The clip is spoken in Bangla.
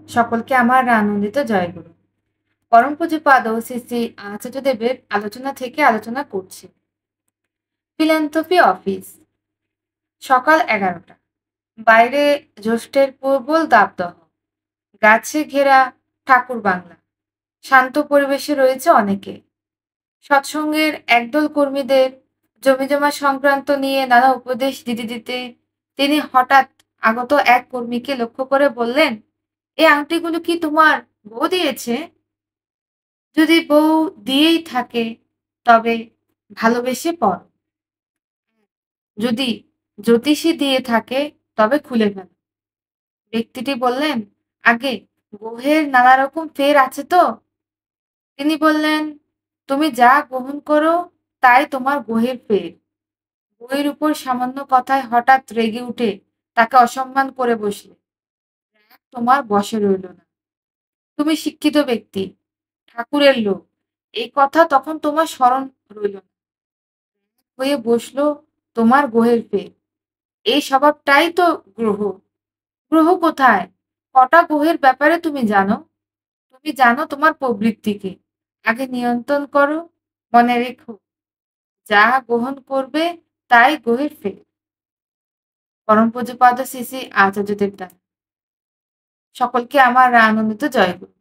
সকলকে আমার আনন্দিত জয়গুরু। পরম পূজ্যপাদ শ্রী শ্রী আচার্যদেবের আলোচনা থেকে আলোচনা করছি। Philanthropy office. সকাল 11টা। বাইরে জ্যৈষ্ঠের প্রবল দাবদাহ। গাছে ঘেরা ঠাকুর বাংলা। শান্ত পরিবেশে রয়েছে অনেকে। সৎসঙ্গের একদল কর্মীদের জমিজমা সংক্রান্ত নিয়ে নানা উপদেশ দিতে দিতে তিনি হঠাৎ আগত এক কর্মীকে লক্ষ্য করে বললেন, এই আংটিগুলো কি তোমার বউ দিয়েছে? যদি বউ দিয়েই থাকে তবে ভালোবেসে পড়ো। যদি জ্যোতিষী দিয়ে থাকে তবে খুলে ফেলো। ব্যক্তিটি বললেন, আগে গ্রহের নানা রকম ফের আছে তো? তিনি বললেন, তুমি যা গ্রহণ করো তাই তোমার গ্রহের ফের। বইয়ের উপর সামান্য কথায় হঠাৎ রেগে উঠে তাকে অসম্মান করে বসলে। রাগ তোমার বশে রইল না। তুমি শিক্ষিত ব্যক্তি, ঠাকুরের লোক, এই কথা তখন তোমার স্মরণ রইল না। হয়ে বসলো তোমার গ্রহের ফের। এই স্বভাবটাই তো গ্রহ। গ্রহ কোথায়? কটা গ্রহের ব্যাপারে তুমি জানো? তুমি জানো তোমার প্রবৃত্তিকে। আগে নিয়ন্ত্রণ করো। মনে রেখো, যা গ্রহণ করবে তাই গ্রহের ফের। পরম পূজ্যপাদ শ্রী শ্রী আচার্যদেব দ্বারা। সকলকে আমার আনন্দিত জয়গুরু।